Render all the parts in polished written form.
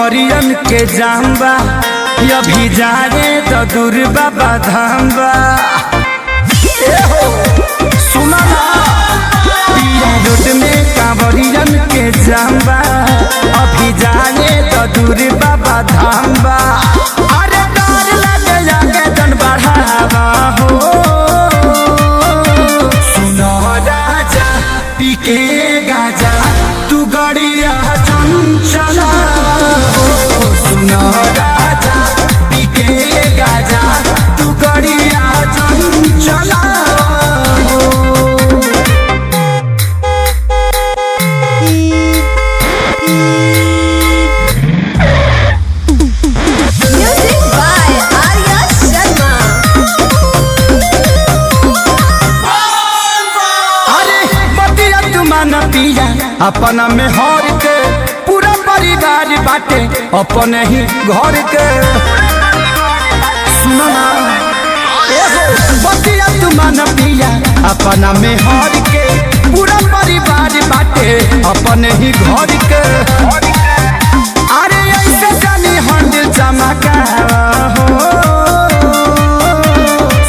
कंवरियन के जाम्बा अभी जाने तो दूर बाबा धाम्बा सुना पिया रोड में कंवरियन के जाम्बा अभी जाने तो दूर बाबा धाम्बा अरे डर लगे जाके जन बढ़ावा हो सुनो राजा पी के गाजा तू गड़िया चंचला सुनो राजा पी के गाजा तू गड़िया चंचला अपना में हर के पूरा परिवार बाटे अपने ही घर के सुना बतिया तुमान पिया अपना में हर के पूरा परिवार बाटे अपने ही घर के अरे ऐसे जानी हंड चमका हो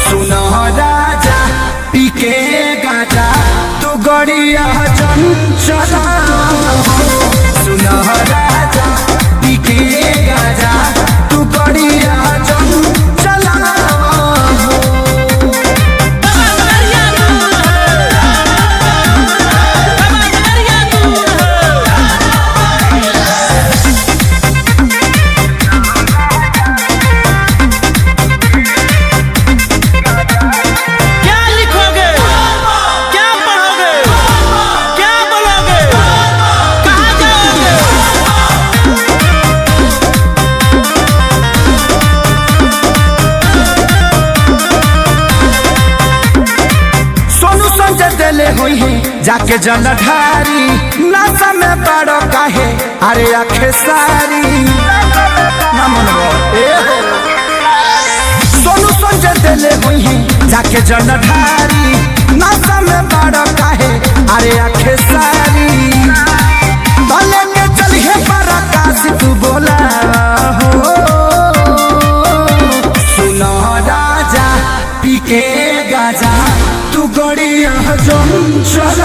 सुनो राजा पी के गाजा तू गड़िया चंचला सुनो राजा पी के गाजा तू गड़िया चंचला हुई है जाके जलधारी नशा में बड़ो काहे अरे आखे सारी सोनू संजय दिले हुई है जाके जलधारी नशा में बड़ो काहे अरे आखे सारी भले के चलिए पराकाश तू बोला हो सुनो राजा पी के गाजा तू गड़िया चंचला